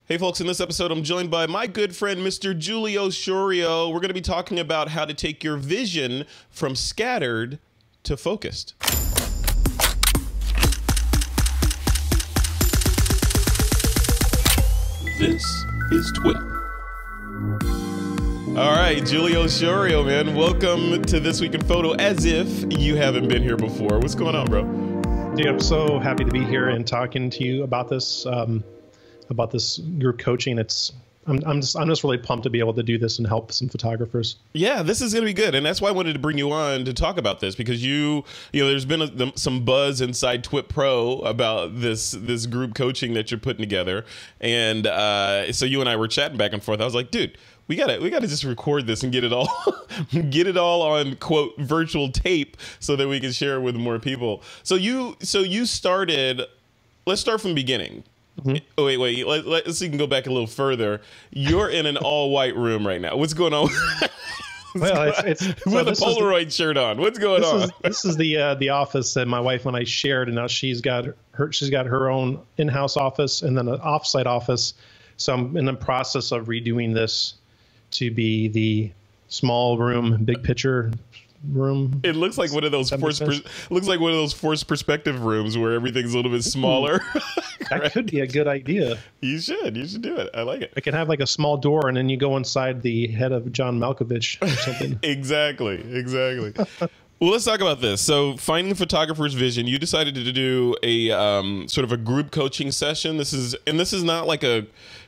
Hey folks, in this episode I'm joined by my good friend Mr. Giulio Sciorio. We're going to be talking about how to take your vision from scattered to focused. This is TWiP. All right, Giulio Sciorio, man, welcome to This Week in Photo, as if you haven't been here before. What's going on, bro? Dude, I'm so happy to be here and talking to you about this group coaching. I'm just really pumped to be able to do this and help some photographers. Yeah, this is going to be good, and that's why I wanted to bring you on to talk about this, because you know, there's been some buzz inside TWiP PRO about this group coaching that you're putting together, and so you and I were chatting back and forth. I was like, dude, we gotta just record this and get it all on quote virtual tape so that we can share it with more people. So you started. Let's start from the beginning. Mm-hmm. Oh, wait. Let's see. You can go back a little further. You're in an all-white room right now. What's going on? Well, it's with a Polaroid shirt on. What's going on? This is the office that my wife and I shared, and now she's got her own in-house office and then an off-site office. So I'm in the process of redoing this to be the small room, big picture room. It looks like one of those forced perspective rooms where everything's a little bit smaller. That could be a good idea. You should do it. I like it. I can have like a small door, and then you go inside the head of John Malkovich or something. Exactly. Well, let's talk about this. So, finding the photographer's vision, you decided to do a sort of a group coaching session. This is not like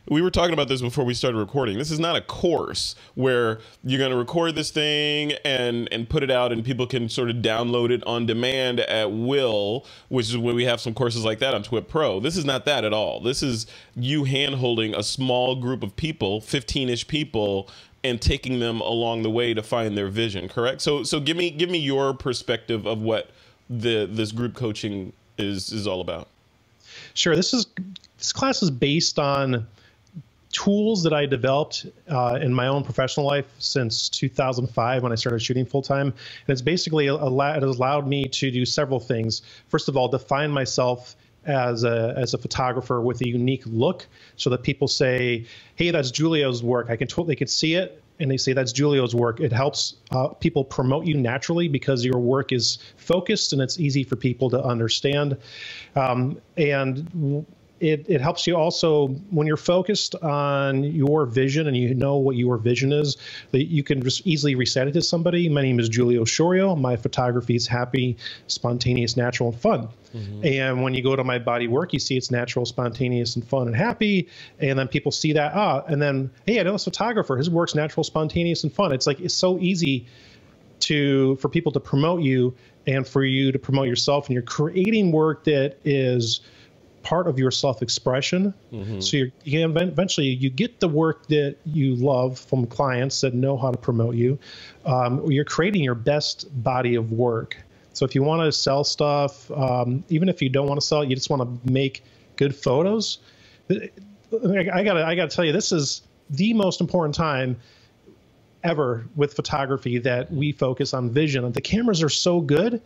we were talking about this before we started recording. This is not a course where you're going to record this thing and put it out and people can sort of download it on demand at will, which is when we have some courses like that on TWiP PRO. This is not that at all. This is you hand-holding a small group of people, 15-ish people, and taking them along the way to find their vision, correct? So give me your perspective of what this group coaching is all about. Sure. This class is based on tools that I developed in my own professional life since 2005 when I started shooting full time. And it's basically it has allowed me to do several things. First of all, define myself as a photographer with a unique look, so that people say, hey, that's Giulio's work. They can see it and they say that's Giulio's work. It helps people promote you naturally because your work is focused and it's easy for people to understand. And it helps you also when you're focused on your vision and you know what your vision is, that you can just easily recite it to somebody. My name is Giulio Sciorio. My photography is happy, spontaneous, natural, and fun. Mm-hmm. And when you go to my body work, you see it's natural, spontaneous, and fun and happy. And then people see that, and then, hey, I know this photographer. His work's natural, spontaneous, and fun. It's so easy for people to promote you and for you to promote yourself. And you're creating work that is part of your self-expression. Mm-hmm. So you can eventually you get the work that you love from clients that know how to promote you. You're creating your best body of work. So if you want to sell stuff, even if you don't want to sell it, you just want to make good photos. I gotta tell you, this is the most important time ever with photography, that we focus on vision. The cameras are so good.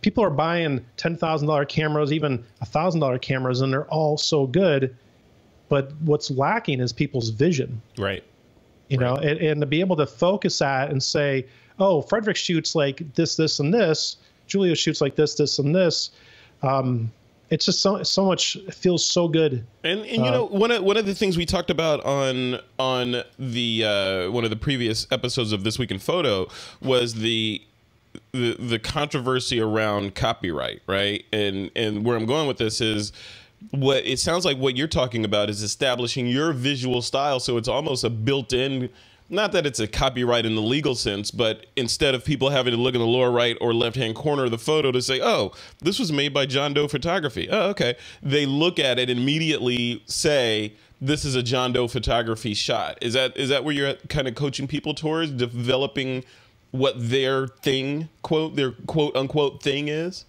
People are buying $10,000 cameras, even $1,000 cameras, and they're all so good. But what's lacking is people's vision. Right. You know, and to be able to focus that and say, oh, Frederick shoots like this, this, and this. Giulio shoots like this, this, and this. It's just so much. It feels so good. And you know, one of the things we talked about on the one of the previous episodes of This Week in Photo was the controversy around copyright, right? And where I'm going with this is, what it sounds like what you're talking about is establishing your visual style, so it's almost a built-in. Not that it's a copyright in the legal sense, but instead of people having to look in the lower right or left-hand corner of the photo to say, oh, this was made by John Doe Photography. Oh, okay. They look at it and immediately say, this is a John Doe Photography shot. Is that where you're kind of coaching people towards, developing what their thing, their quote-unquote thing is?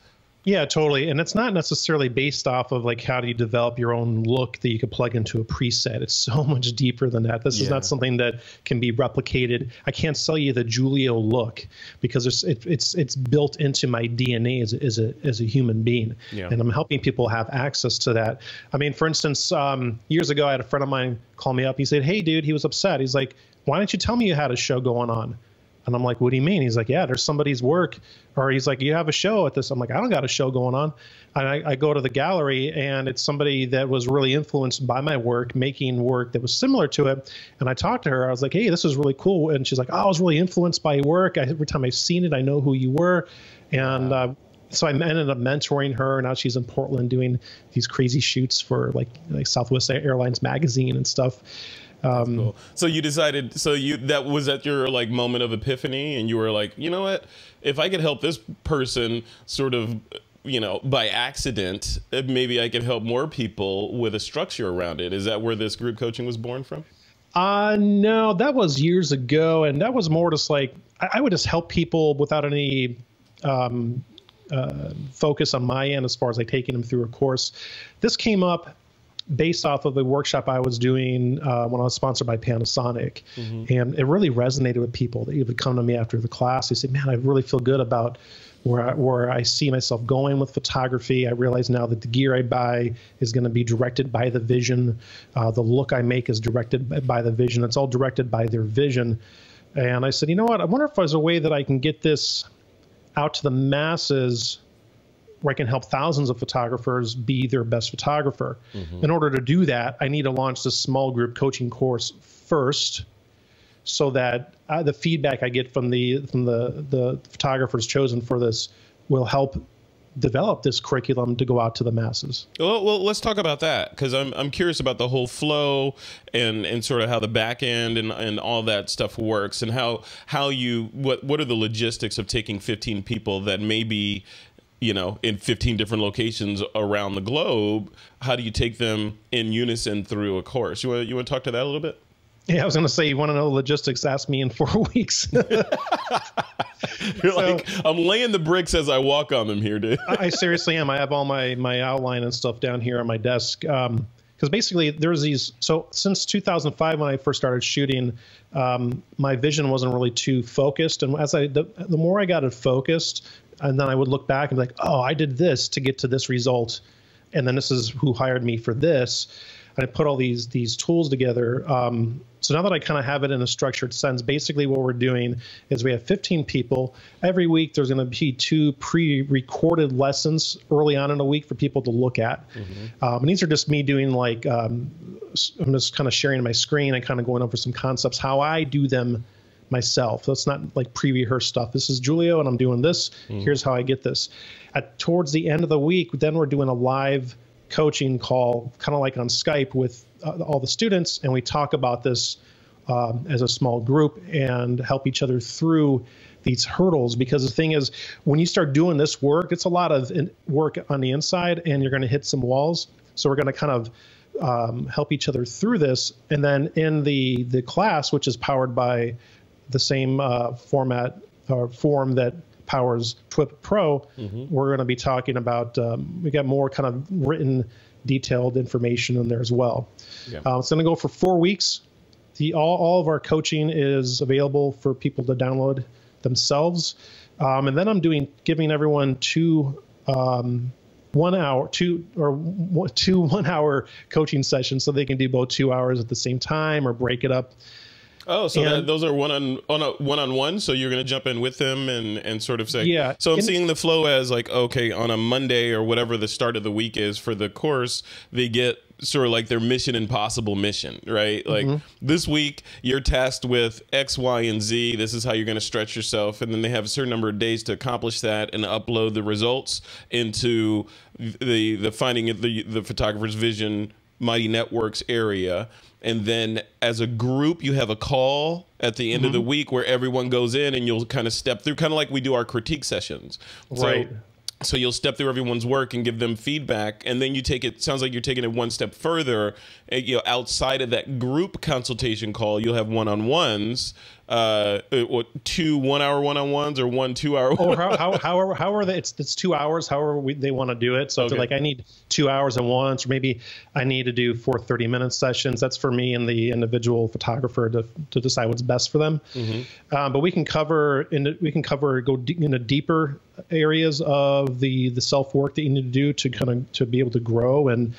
Yeah, totally. And it's not necessarily based off of like how do you develop your own look that you could plug into a preset. It's so much deeper than that. This is not something that can be replicated. I can't sell you the Giulio look because it's built into my DNA as a human being. Yeah. And I'm helping people have access to that. I mean, for instance, years ago, I had a friend of mine call me up. He said, "Hey, dude," he was upset. He's like, "Why don't you tell me you had a show going on?" And I'm like, "What do you mean?" He's like, "Yeah, there's somebody's work." Or he's like, "You have a show at this." I'm like, "I don't got a show going on." And I go to the gallery, and it's somebody that was really influenced by my work, making work that was similar to it. And I talked to her. I was like, "Hey, this is really cool." And she's like, "Oh, I was really influenced by your work. Every time I've seen it, I know who you were." And so I ended up mentoring her. Now she's in Portland doing these crazy shoots for like Southwest Airlines magazine and stuff. Cool. So you decided, that was at your like moment of epiphany, and you were like, you know what, if I could help this person sort of, you know, by accident, maybe I could help more people with a structure around it. Is that where this group coaching was born from? No, that was years ago. And that was more just like, I would just help people without any focus on my end as far as like taking them through a course. This came up based off of a workshop I was doing when I was sponsored by Panasonic. And it really resonated with people. They would come to me after the class. They said, "Man, I really feel good about where I see myself going with photography. I realize now that the gear I buy is going to be directed by the vision. The look I make is directed by the vision. It's all directed by their vision." And I said, "You know what? I wonder if there's a way that I can get this out to the masses where I can help thousands of photographers be their best photographer." In order to do that, I need to launch this small group coaching course first, so that the feedback I get from the photographers chosen for this will help develop this curriculum to go out to the masses. Well, let's talk about that, because I'm curious about the whole flow and sort of how the back end and all that stuff works, and how you what are the logistics of taking 15 people that may be, you know, in 15 different locations around the globe. How do you take them in unison through a course? You want to talk to that a little bit? Yeah, I was going to say, you want to know the logistics? Ask me in 4 weeks. You're like, I'm laying the bricks as I walk on them here, dude. I seriously am. I have all my outline and stuff down here on my desk. Because basically there's these, so since 2005 when I first started shooting, my vision wasn't really too focused. And as the more I got it focused, and then I would look back and be like, oh, I did this to get to this result. And then this is who hired me for this. And I put all these tools together. So now that I kind of have it in a structured sense, basically what we're doing is we have 15 people. Every week there's going to be 2 pre-recorded lessons early on in the week for people to look at. And these are just me doing like, I'm just kind of sharing my screen and kind of going over some concepts, how I do them myself. So it's not like pre-rehearsed stuff. This is Giulio and I'm doing this. Here's how I get this. Towards the end of the week, then we're doing a live coaching call, kind of like on Skype with all the students, and we talk about this as a small group and help each other through these hurdles. Because the thing is, when you start doing this work, it's a lot of work on the inside, and you're going to hit some walls. So we're going to kind of help each other through this. And then in the class, which is powered by the same format or form that powers TWiP Pro, we're going to be talking about, we got more kind of written, detailed information in there as well. It's going to go for 4 weeks. All of our coaching is available for people to download themselves. And then I'm giving everyone two 1 hour, two 1 hour coaching sessions, so they can do both 2 hours at the same time or break it up. Oh, so those are one-on-one. So you're going to jump in with them and sort of say, yeah. So I'm seeing the flow as like, okay, on a Monday or whatever the start of the week is for the course, they get sort of like their Mission Impossible mission, right? Like this week you're tasked with X, Y, and Z. This is how you're going to stretch yourself. And then they have a certain number of days to accomplish that and upload the results into the finding of the photographer's vision Mighty Networks area. And then as a group, you have a call at the end of the week where everyone goes in and you'll kind of step through, kind of like we do our critique sessions. Right. So you'll step through everyone's work and give them feedback, and then you take it. Sounds like you're taking it one step further. Outside of that group consultation call, you'll have one-on-ones. What, 2 1-hour one-on-ones or 1 2-hour? Or however it's 2 hours. However they want to do it. So if they're like, I need 2 hours at once, or maybe I need to do 4 30-minute sessions. That's for me and the individual photographer to decide what's best for them. But we can go into deeper areas of the self work that you need to do to be able to grow, and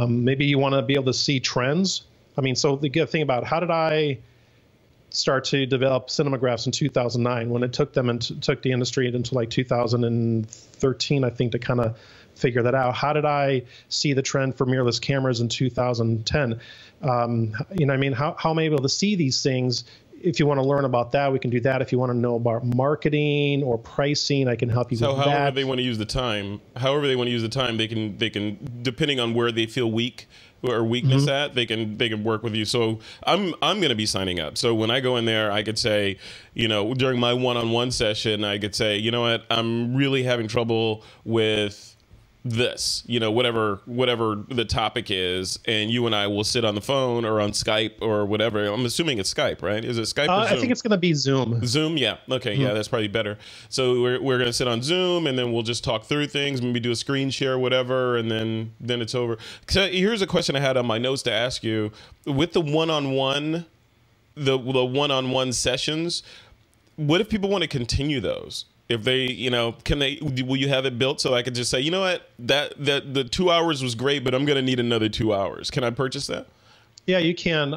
maybe you want to be able to see trends. I mean, so the good thing about how did I start to develop cinemagraphs in 2009, when it took them and took the industry until like 2013, I think, to kind of figure that out. How did I see the trend for mirrorless cameras in 2010? I mean, how am I able to see these things? If you want to learn about that, we can do that. If you want to know about marketing or pricing, I can help you with that. So however they want to use the time, they can, depending on where they feel weak or weakness at, they can work with you. So I'm going to be signing up. So when I go in there, I could say, during my one-on-one session, I could say, you know what, I'm really having trouble with this, whatever the topic is, and you and I will sit on the phone or on Skype or whatever. I'm assuming it's Skype, right? Is it Skype or Zoom? I think it's going to be Zoom. Zoom, yeah. Okay, yeah, that's probably better. So we're going to sit on Zoom, and then we'll just talk through things, maybe do a screen share, whatever, and then it's over. So here's a question I had on my notes to ask you. With the one-on-one, the one-on-one sessions, what if people want to continue those? If they, will you have it built so I could just say, you know what, that the 2 hours was great, but I'm going to need another 2 hours. Can I purchase that? Yeah, you can.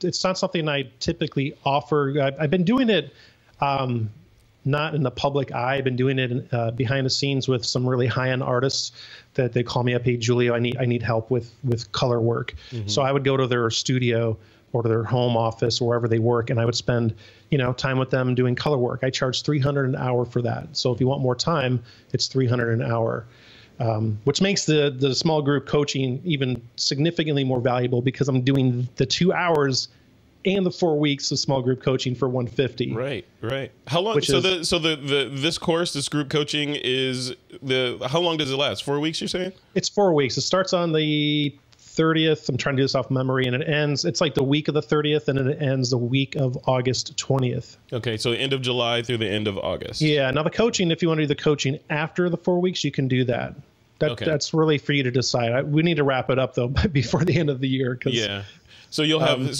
It's not something I typically offer. I've been doing it not in the public eye. I've been doing it behind the scenes with some really high-end artists that they call me up, hey, Giulio, I need help with color work. So I would go to their studio or to their home office or wherever they work, and I would spend time with them doing color work. I charge $300 an hour for that. So if you want more time, it's $300 an hour, which makes the small group coaching even significantly more valuable, because I'm doing the 2 hours and the 4 weeks of small group coaching for $150. Right. How long? This course, this group coaching how long does it last? 4 weeks, you're saying? It's 4 weeks. It starts on the 30th. I'm trying to do this off memory, and it ends. It's like the week of the 30th, and then it ends the week of August 20th. Okay, so end of July through the end of August. Yeah. Now the coaching, if you want to do the coaching after the 4 weeks, you can do that. That's really for you to decide. We need to wrap it up though before the end of the year. Yeah. So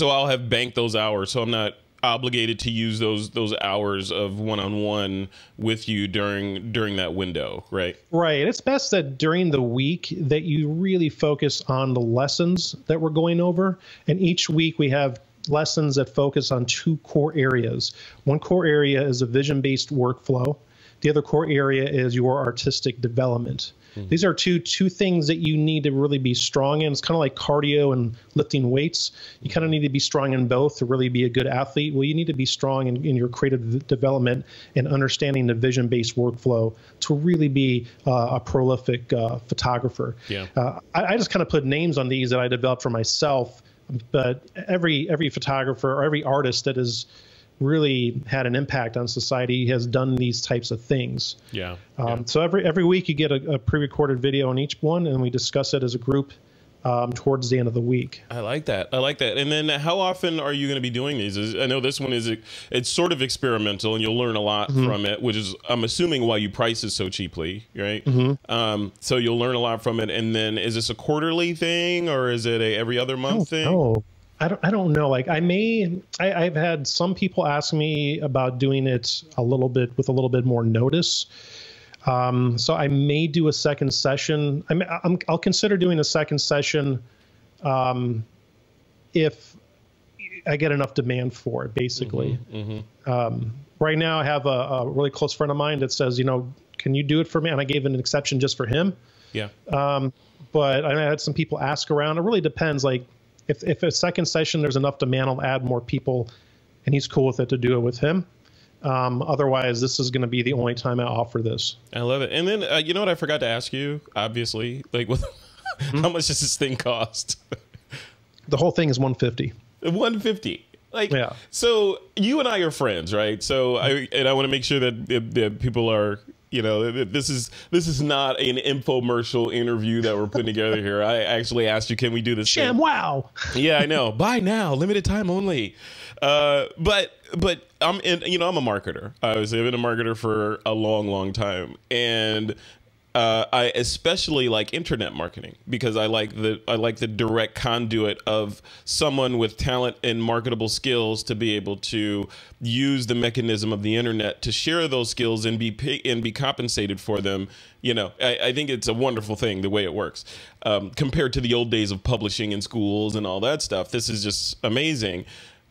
I'll have banked those hours, so I'm not obligated to use those hours of one-on-one with you during that window, right? Right. It's best that during the week that you really focus on the lessons that we're going over. And each week we have lessons that focus on 2 core areas. One core area is a vision-based workflow. The other core area is your artistic development. These are two things that you need to really be strong in. It's kind of like cardio and lifting weights. You kind of need to be strong in both to really be a good athlete. Well, you need to be strong in your creative development and understanding the vision-based workflow to really be a prolific photographer. Yeah. I just kind of put names on these that I developed for myself, but every photographer or every artist that is really had an impact on society has done these types of things. Yeah. So every week you get a pre-recorded video on each one, and we discuss it as a group towards the end of the week. I like that. And then how often are you going to be doing these? I know this one it's sort of experimental, and you'll learn a lot from it, which is, I'm assuming, why you price it so cheaply, right? So you'll learn a lot from it. And then is this a quarterly thing, or is it a every other month thing? No. I don't know. Like I've had some people ask me about doing it with a little bit more notice. So I may do a second session. I'll consider doing a second session if I get enough demand for it, basically. Right now I have a really close friend of mine that says, can you do it for me? And I gave an exception just for him. Yeah. But I had some people ask around. It really depends. Like, if a second session there's enough demand, I'll add more people, and he's cool with it to do it with him. Otherwise, this is going to be the only time I offer this. I love it. And then you know what I forgot to ask you? Obviously, like, how much does this thing cost? The whole thing is $150. $150. Like, yeah. So you and I are friends, right? So I want to make sure that people are You know, this is not an infomercial interview that we're putting together here. I actually asked you, can we do this? Sham wow. Yeah, I know. Buy now, limited time only. But I'm I'm a marketer. I've been a marketer for a long time, and I especially like internet marketing because I like the direct conduit of someone with talent and marketable skills to be able to use the mechanism of the internet to share those skills and be compensated for them. You know, I think it's a wonderful thing the way it works compared to the old days of publishing in schools and all that stuff. This is just amazing.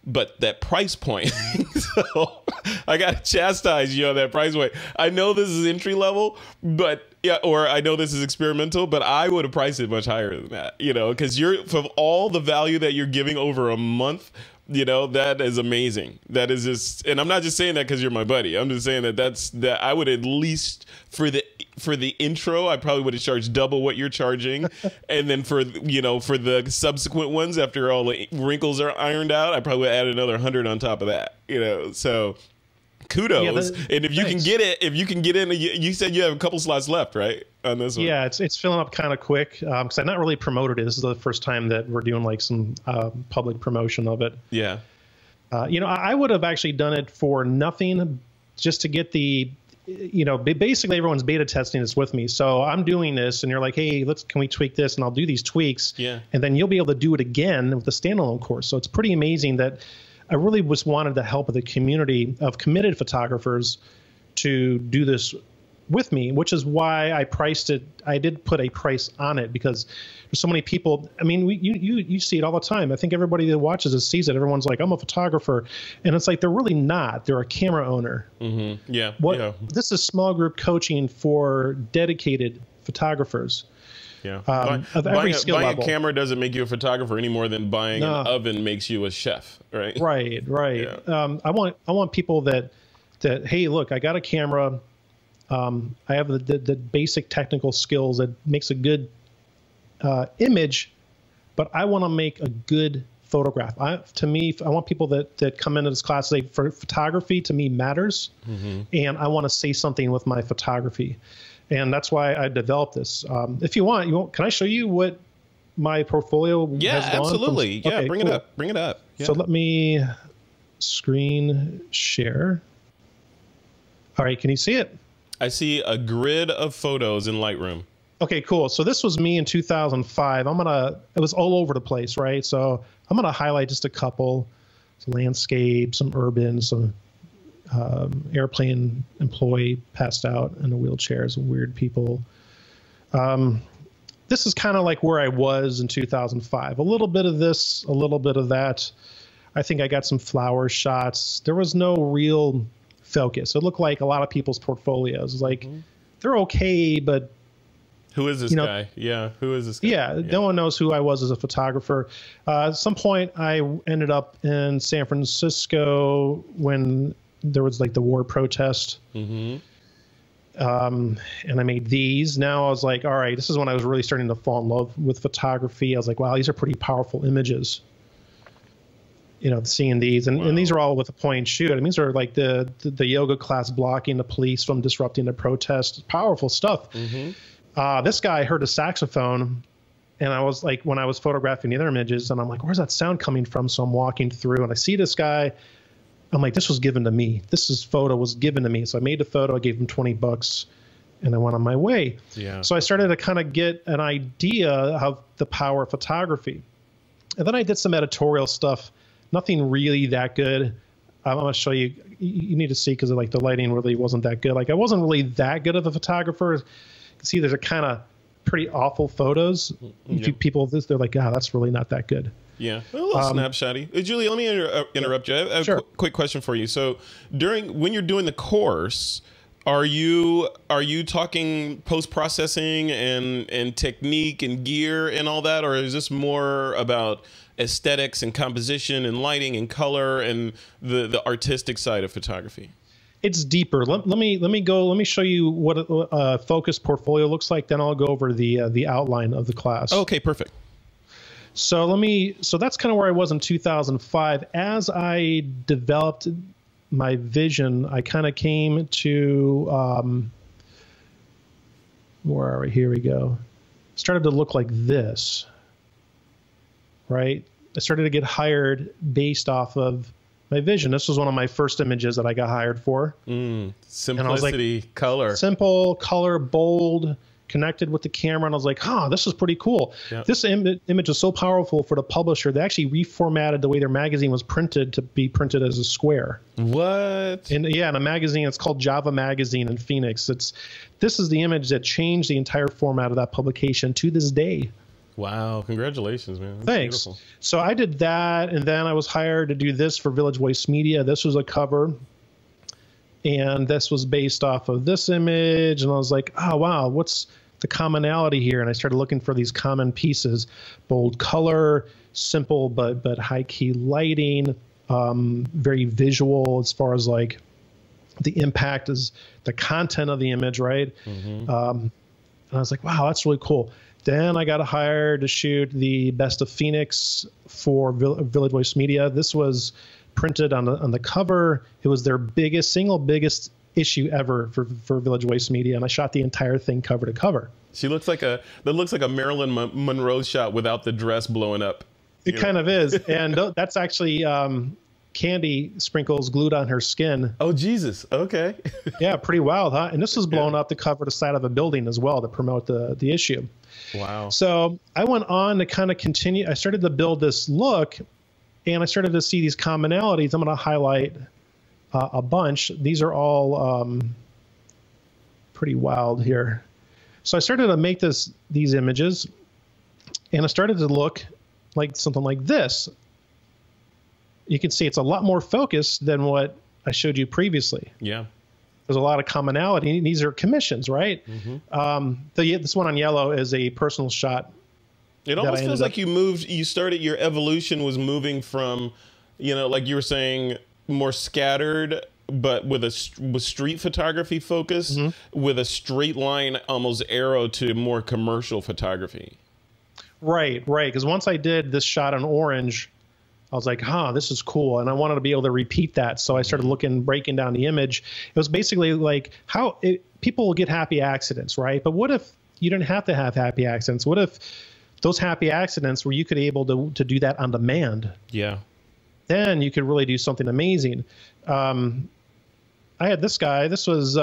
But that price point, so I got to chastise you on that price point. I know this is entry level, but or I know this is experimental, but I would have priced it much higher than that, you know, because from all the value that you're giving over a month, you know, that is amazing. That is just, and I'm not just saying that because you're my buddy. I'm just saying that I would at least for the intro, I probably would have charged double what you're charging, and then for the subsequent ones after all the wrinkles are ironed out, I probably would add another 100 on top of that. You know, so kudos. And if you can get it, in, you said you have a couple slots left, right, on this one? Yeah, it's filling up kind of quick because I've not really promoted it. This is the first time that we're doing like some public promotion of it. Yeah. I would have actually done it for nothing, just to get the, basically everyone's beta testing this with me. So I'm doing this, and you're like, hey, can we tweak this? And I'll do these tweaks. Yeah. And then you'll be able to do it again with the standalone course. So it's pretty amazing that I really wanted the help of the community of committed photographers to do this with me, which is why I priced it. I did put a price on it because there's so many people. I mean, you see it all the time. I think everybody that watches this sees it. Everyone's like, I'm a photographer. And it's like, they're really not. They're a camera owner. Mm-hmm. Yeah. This is small group coaching for dedicated photographers. Yeah. Of every skill level. Buying a camera doesn't make you a photographer any more than buying an oven makes you a chef, right? Right. Yeah. I want people that hey, look, I got a camera. I have the basic technical skills that makes a good image, but I want to make a good photograph. I want people that come into this class say, for photography to me matters, and I want to say something with my photography. And that's why I developed this. If you want, can I show you what my portfolio has gone? Yeah, absolutely. Yeah, bring it up. Bring it up. Yeah. So let me screen share. All right, can you see it? I see a grid of photos in Lightroom. Okay, cool. So this was me in 2005. It was all over the place, right? So I'm gonna highlight just a couple, some landscape, some urban, some airplane employee passed out in a wheelchair, some weird people. This is kind of like where I was in 2005. A little bit of this, a little bit of that. I think I got some flower shots. There was no real focus. It looked like a lot of people's portfolios. Like they're okay, but who is this guy? Yeah, who is this guy? Yeah, no one knows who I was as a photographer. At some point, I ended up in San Francisco when there was like the war protest. And I made these. Now I was like, all right, this is when I was really starting to fall in love with photography. I was like, wow, these are pretty powerful images. Seeing these, and these are all with a point and shoot. I mean, these are like the yoga class blocking the police from disrupting the protest. Powerful stuff. This guy heard a saxophone, and I was like, when I was photographing the other images, and I'm like, where's that sound coming from? So I'm walking through, and I see this guy. I'm like, this was given to me. Photo was given to me. So I made a photo. I gave him $20, and I went on my way. Yeah. So I started to kind of get an idea of the power of photography, and then I did some editorial stuff. Nothing really that good. I'm going to show you. You need to see because like the lighting really wasn't that good. Like I wasn't really that good of a photographer. You can see there's a kind of pretty awful photos. People, they're like, that's really not that good. Yeah, a little snapshotty. Julie, let me interrupt you. I have a quick question for you. So when you're doing the course, are you talking post-processing and technique and gear and all that, or is this more about aesthetics and composition and lighting and color and the artistic side of photography? It's deeper. Let me show you what a focused portfolio looks like. Then I'll go over the outline of the class. Okay, perfect. So that's kind of where I was in 2005. As I developed my vision, I kind of came to where are we? Here we go. Started to look like this, right? I started to get hired based off of my vision. This was one of my first images that I got hired for. Simplicity, and I was like, color. Simple, color, bold, connected with the camera. And I was like, this is pretty cool. Yep. This image is so powerful for the publisher. They actually reformatted the way their magazine was printed to be printed as a square. What? And yeah, in a magazine, it's called Java Magazine in Phoenix. This is the image that changed the entire format of that publication to this day. Wow. Congratulations, man. That's Thanks. Beautiful. So I did that, and then I was hired to do this for Village Voice Media. This was a cover, and this was based off of this image. And I was like, oh, wow, what's the commonality here? And I started looking for these common pieces: bold color, simple but high-key lighting, very visual as far as like the impact is the content of the image, right? And I was like, wow, that's really cool. Then I got hired to shoot the Best of Phoenix for Village Voice Media. This was printed on the cover. It was their single biggest issue ever for Village Voice Media, and I shot the entire thing cover to cover. That looks like a Marilyn Monroe shot without the dress blowing up. It kind of is, and that's actually candy sprinkles glued on her skin. Oh, Jesus. Okay. Yeah, pretty wild, huh? And this was blown up to cover the side of a building as well to promote the issue. Wow. So I went on to kind of continue. I started to build this look, and I started to see these commonalities. I'm going to highlight a bunch. These are all pretty wild here. So I started to make these images, and it started to look like something like this. You can see it's a lot more focused than what I showed you previously. Yeah. There's a lot of commonality. These are commissions, right? This one on yellow is a personal shot. It almost feels like you started, your evolution was moving from, like you were saying, more scattered, but with street photography focus, with a straight line, almost arrow to more commercial photography. Right. Because once I did this shot on orange, I was like, this is cool. And I wanted to be able to repeat that. So I started breaking down the image. It was basically like people will get happy accidents, right? But what if you didn't have to have happy accidents? What if those happy accidents were you could able to do that on demand? Yeah. Then you could really do something amazing. I had this guy. This was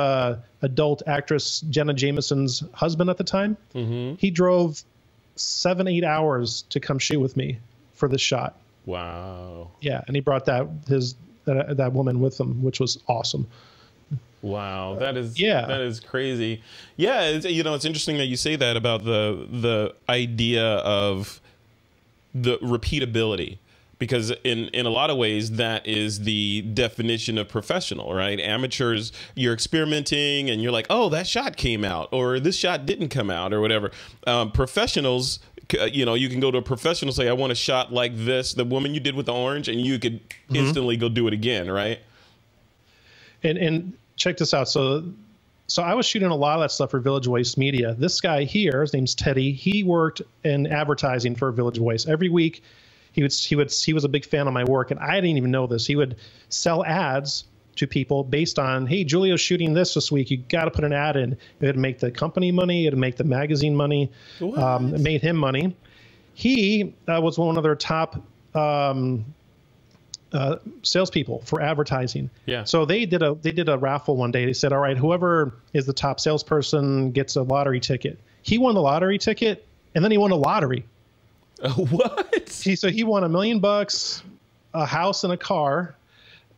adult actress Jenna Jameson's husband at the time. He drove 7-8 hours to come shoot with me for this shot. Wow. Yeah, and he brought that woman with him, which was awesome. Wow, that is crazy. Yeah, it's interesting that you say that about the idea of the repeatability, because in a lot of ways that is the definition of professional, right? Amateurs, you're experimenting and you're like, oh, that shot came out, or this shot didn't come out, or whatever. Professionals, you can go to a professional, say, I want a shot like this, the woman you did with the orange, and you could instantly go do it again, right? And check this out. So I was shooting a lot of that stuff for Village Voice Media. This guy here, his name's Teddy. He worked in advertising for Village Voice. Every week, he was a big fan of my work, and I didn't even know this. He would sell ads to people based on, hey, Giulio's shooting this week. You got to put an ad in. It would make the company money. It would make the magazine money. It made him money. He was one of their top salespeople for advertising. Yeah. So they did a raffle one day. They said, all right, whoever is the top salesperson gets a lottery ticket. He won the lottery ticket, and then he won a lottery. What? So he won $1 million, a house and a car.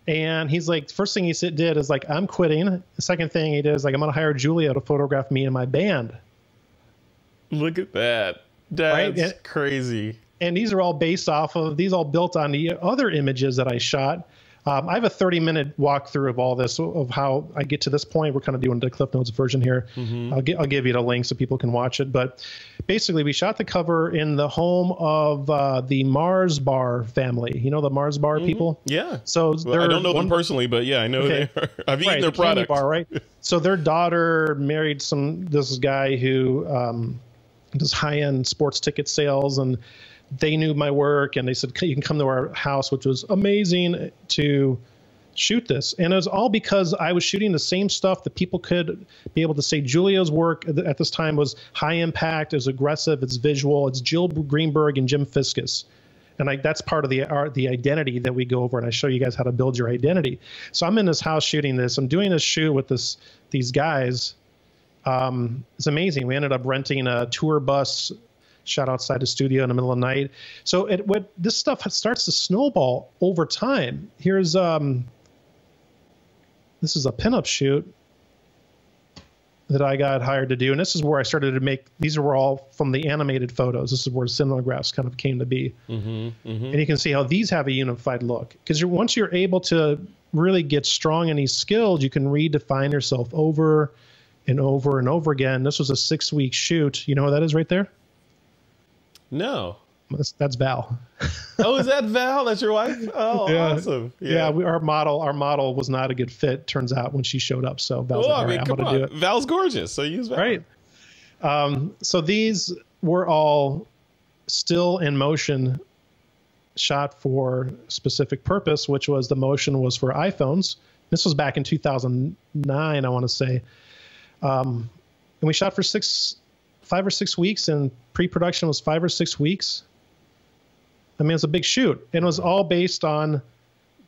And he's like, first thing he did is like, I'm quitting. The second thing he did is like, I'm going to hire Giulio to photograph me and my band. Look at that. That's crazy. And these are all based off of, these all built on the other images that I shot. I have a 30-minute walkthrough of all this, of how I get to this point. We're kind of doing the Cliff Notes version here. I'll give you the link so people can watch it. But basically, we shot the cover in the home of the Mars Bar family. You know the Mars Bar people? Yeah. So I don't know them personally, but yeah, I know they are. I've eaten their product. Bar, right? So their daughter married this guy who does high-end sports ticket sales, and they knew my work, and they said, you can come to our house, which was amazing, to shoot this. And it was all because I was shooting the same stuff that people could be able to say Giulio's work at this time was high impact, it's aggressive, it's visual, it's Jill Greenberg and Jim Fiskus. And that's part of the identity that we go over, and I show you guys how to build your identity. So I'm in this house shooting this. I'm doing this shoot with these guys. It's amazing. We ended up renting a tour bus, shot outside the studio in the middle of the night. So this stuff starts to snowball over time. Here's this is a pinup shoot that I got hired to do, and this is where I started to make. These were all from the animated photos. This is where cinemagraphs kind of came to be. And you can see how these have a unified look, because once you're able to really get strong in these skills, you can redefine yourself over and over and over again. This was a 6-week shoot. You know what that is right there? No. That's Val. Oh, is that Val? That's your wife? Oh, yeah. Awesome. Yeah, our model was not a good fit, turns out, when she showed up. So Val's like, all right, I'm going to do it. Val's gorgeous, so use Val. Right. So these were all still in motion, shot for a specific purpose, which was the motion was for iPhones. This was back in 2009, I want to say. And we shot for 5 or 6 weeks, and pre-production was 5 or 6 weeks. I mean, it's a big shoot, and it was all based on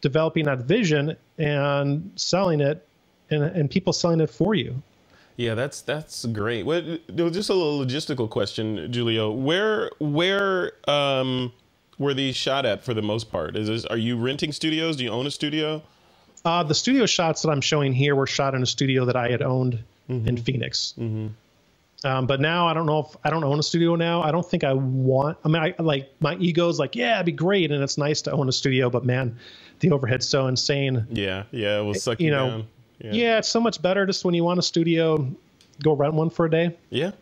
developing that vision and selling it, and people selling it for you. Yeah, that's great. Well, just a little logistical question, Giulio. Where were these shot at for the most part? Are you renting studios? Do you own a studio? The studio shots that I'm showing here were shot in a studio that I had owned in Phoenix. But now I don't know if I don't own a studio now. I don't think I want. I mean, my ego's like, yeah, it'd be great, and it's nice to own a studio. But man, the overhead's so insane. Yeah, it will suck you down. Yeah, it's so much better just when you want a studio, go rent one for a day. Yeah,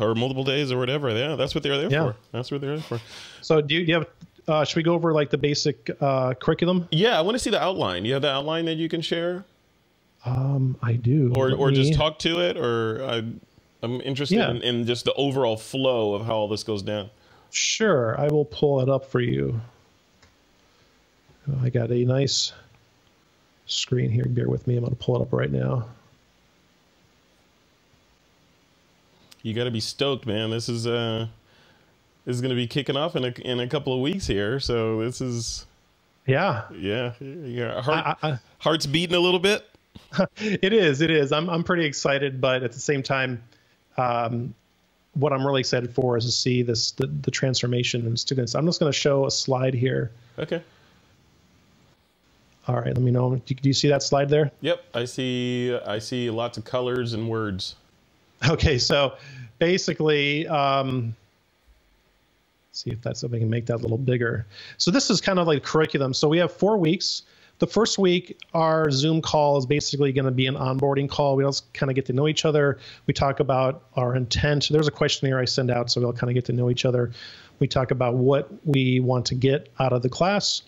or multiple days or whatever. Yeah, that's what they're there for. That's what they're there for. So do you have? Should we go over like the basic curriculum? Yeah, I want to see the outline. You have the outline that you can share? I do. Or just talk to it, or I'm interested in just the overall flow of how all this goes down. Sure, I will pull it up for you. I got a nice screen here. Bear with me. I'm going to pull it up right now. You got to be stoked, man. This is going to be kicking off in a couple of weeks here. So this is yeah. Heart's beating a little bit. It is. I'm pretty excited, but at the same time, what I'm really excited for is to see the transformation in students. I'm just going to show a slide here. Okay. All right. Let me know. Do you see that slide there? Yep. I see lots of colors and words. Okay. So basically, see if that's something I can make that a little bigger. So this is kind of like curriculum. So we have 4 weeks. The first week, our Zoom call is basically going to be an onboarding call. We all kind of get to know each other. We talk about our intent. There's a questionnaire I send out, so we'll kind of get to know each other. We talk about what we want to get out of the class.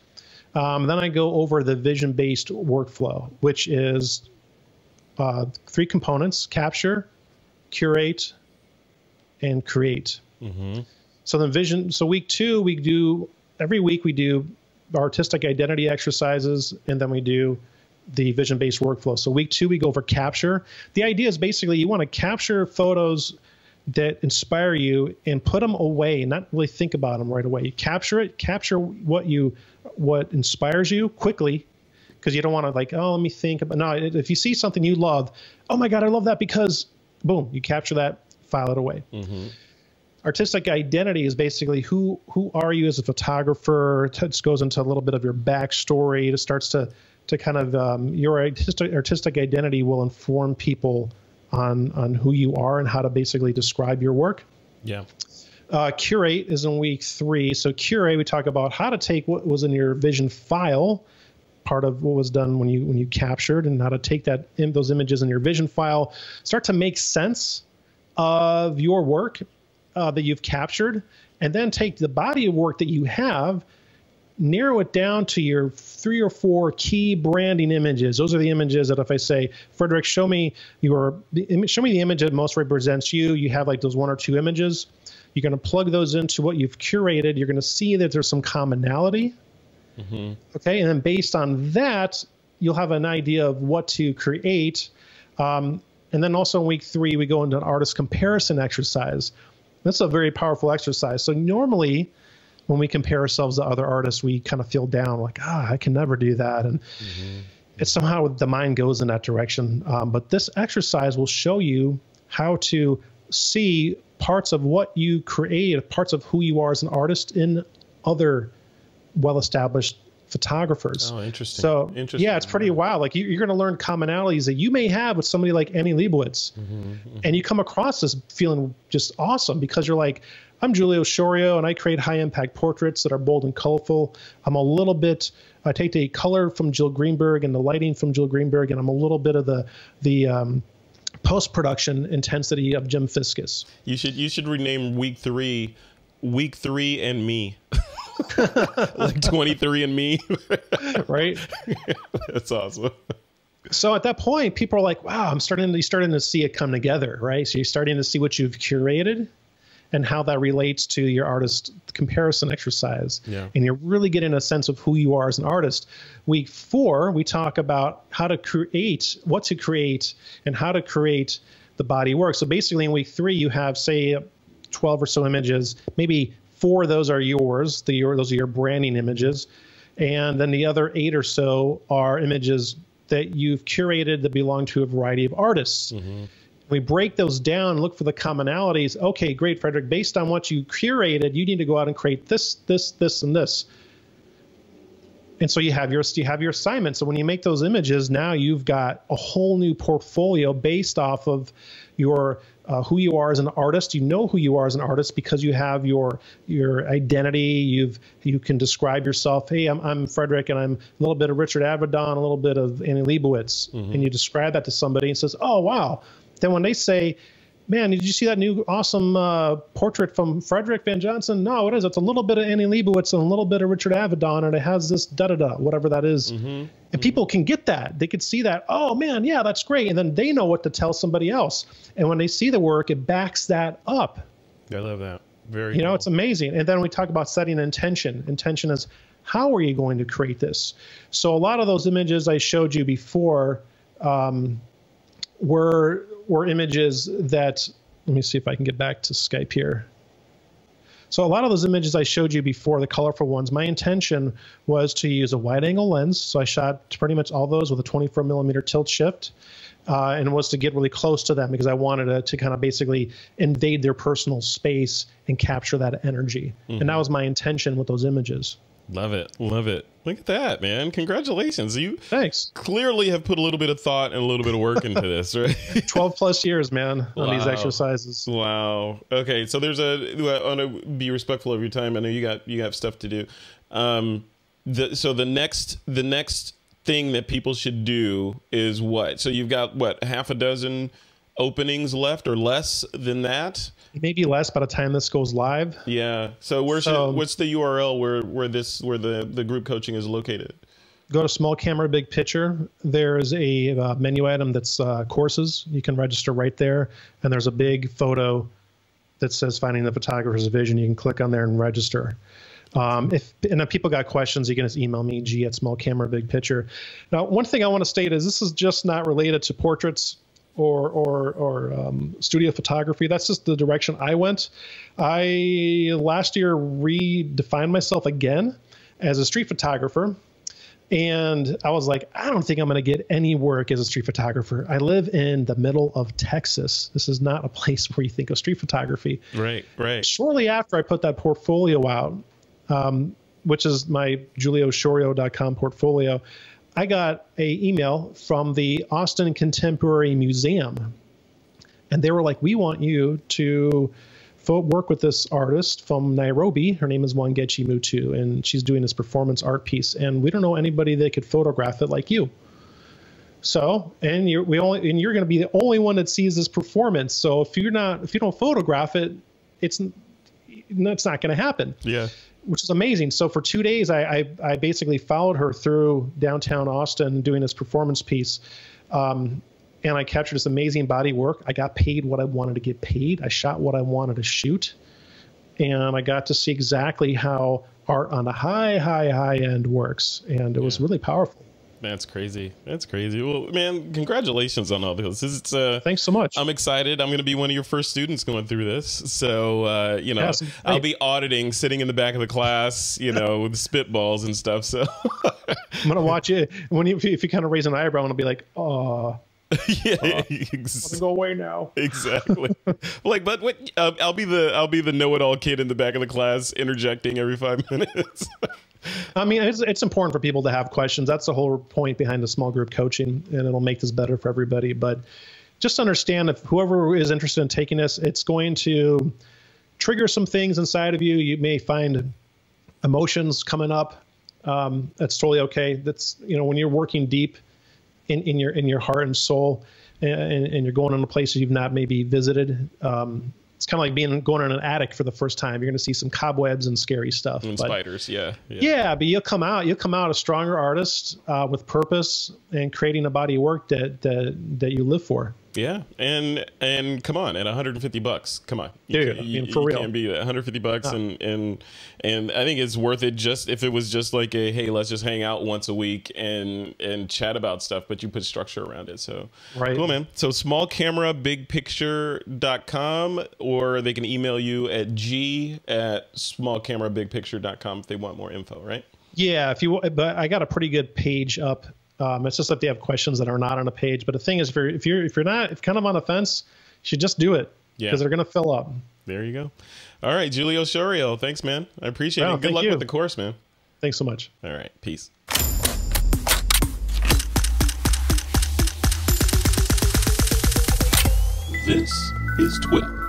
Then I go over the vision-based workflow, which is 3 components: capture, curate, and create. So the vision. So week 2, every week we do artistic identity exercises, and then we do the vision-based workflow. So week 2, we go over capture. The idea is basically you want to capture photos that inspire you and put them away and not really think about them right away. You capture what inspires you quickly, because you don't want to like, oh, let me think about. No, if you see something you love, oh my God, I love that, because boom, you capture that, file it away. Artistic identity is basically who are you as a photographer. It just goes into a little bit of your backstory. It starts to kind of your artistic identity will inform people on who you are and how to basically describe your work. Yeah. Curate is in week 3. So curate, we talk about how to take what was in your vision file, part of what was done when you captured, and how to take those images in your vision file, start to make sense of your work that you've captured, and then take the body of work that you have, narrow it down to your 3 or 4 key branding images. Those are the images that if I say, Frederick, show me the image that most represents you. You have like those 1 or 2 images. You're going to plug those into what you've curated. You're going to see that there's some commonality. Okay, and then based on that, you'll have an idea of what to create. And then also in week 3, we go into an artist comparison exercise. That's a very powerful exercise. So normally when we compare ourselves to other artists, we kind of feel down, like, I can never do that. And it's somehow the mind goes in that direction. But this exercise will show you how to see parts of what you create, parts of who you are as an artist in other well-established photographers. Oh, interesting. So interesting. Yeah, it's pretty wild. Like you're going to learn commonalities that you may have with somebody like Annie Leibovitz. And you come across this feeling just awesome because you're like, I'm Giulio Sciorio and I create high impact portraits that are bold and colorful. I take the color from Jill Greenberg and the lighting from Jill Greenberg, and I'm a little bit of the post-production intensity of Jim Fiskus. You should rename week 3 and me. Like 23 and me. Right? That's awesome. So at that point, people are like, wow, you're starting to see it come together, right? So you're starting to see what you've curated and how that relates to your artist comparison exercise. Yeah. And you're really getting a sense of who you are as an artist. Week 4, we talk about how to create, what to create, and how to create the body work. So basically in week 3, you have, say, 12 or so images. Maybe 4 of those are yours. Those are your branding images. And then the other 8 or so are images that you've curated that belong to a variety of artists. We break those down, look for the commonalities. Okay, great, Frederick. Based on what you curated, you need to go out and create this, this, this, and this. And so you have your assignment. So when you make those images, now you've got a whole new portfolio based off of your who you are as an artist. You know who you are as an artist because you have your identity. You can describe yourself. Hey, I'm Frederick, and I'm a little bit of Richard Avedon, a little bit of Annie Leibovitz, and you describe that to somebody and says, "Oh, wow." Then when they say, man, did you see that new awesome portrait from Frederick Van Johnson? No, it is. It's a little bit of Annie Leibovitz and a little bit of Richard Avedon, and it has this da-da-da, whatever that is. And people can get that. They could see that. Oh, man, yeah, that's great. And then they know what to tell somebody else. And when they see the work, it backs that up. I love that. Very cool. It's amazing. And then we talk about setting intention. Intention is, how are you going to create this? So a lot of those images I showed you before were images that, let me see if I can get back to Skype here. So a lot of those images I showed you before, the colorful ones, my intention was to use a wide angle lens. So I shot pretty much all those with a 24mm tilt shift, and was to get really close to them because I wanted to kind of basically invade their personal space and capture that energy. And that was my intention with those images. Love it. Love it. Look at that, man. Congratulations. You Thanks. Clearly have put a little bit of thought and a little bit of work into this, right? 12 plus years, man, on these exercises. Wow. Okay. So I want to be respectful of your time. I know you got stuff to do. So the next thing that people should do is what? So you've got what, half a dozen openings left or less than that? Maybe less by the time this goes live. Yeah. So what's the URL where the group coaching is located? Go to Small Camera Big Picture. There's a menu item that's courses. You can register right there, and there's a big photo that says Finding the Photographer's Vision. You can click on there and register. If people got questions, you can just email me, G@Small Camera Big Picture. Now, one thing I want to state is this is just not related to portraits or studio photography. That's just the direction I went. I last year redefined myself again as a street photographer. And I was like, I don't think I'm going to get any work as a street photographer. I live in the middle of Texas. This is not a place where you think of street photography. Right, right. Shortly after I put that portfolio out, which is my giuliosciorio.com portfolio, I got an email from the Austin Contemporary Museum, and they were like, we want you to work with this artist from Nairobi. Her name is Wangechi Mutu, and she's doing this performance art piece, and we don't know anybody that could photograph it like you. So, and you're going to be the only one that sees this performance. So if you don't photograph it, it's not going to happen. Yeah. Which is amazing. So for 2 days, I basically followed her through downtown Austin doing this performance piece. And I captured this amazing body work. I got paid what I wanted to get paid. I shot what I wanted to shoot. And I got to see exactly how art on the high end works. And it was really powerful. That's crazy. That's crazy. Well, man, congratulations on all this. It's Thanks so much. I'm excited. I'm going to be one of your first students going through this. So, you know, Yes, I'll be auditing, sitting in the back of the class, you know, with spitballs and stuff. So I'm going to watch it. If you kind of raise an eyebrow, I'm going to be like, oh. Yeah, Go away now. Exactly. Like, but what? I'll be the know-it-all kid in the back of the class, interjecting every 5 minutes. I mean, it's important for people to have questions. That's the whole point behind the small group coaching, and it'll make this better for everybody. But just understand, if whoever is interested in taking this, it's going to trigger some things inside of you. You may find emotions coming up. That's totally okay. That's, you know, when you're working deep in your heart and soul, and you're going into places you've not maybe visited. It's kind of like going in an attic for the first time. You're going to see some cobwebs and scary stuff. And spiders, yeah. But you'll come out a stronger artist with purpose and creating a body of work that you live for. Yeah, and come on, at $150, come on, you can't beat it. $150, and I think it's worth it. Just if it was just like a, hey, let's just hang out once a week and chat about stuff, but you put structure around it. So cool, man. So smallcamerabigpicture.com, or they can email you at g@smallcamerabigpicture.com if they want more info, right? Yeah, but I got a pretty good page up. It's just that they have questions that are not on a page. But the thing is, if you're kind of on the fence, you should just do it, because they're going to fill up. There you go. All right, Giulio Sciorio, thanks, man. I appreciate it. Good luck with the course, man. Thanks so much. All right, peace. This is TWiP.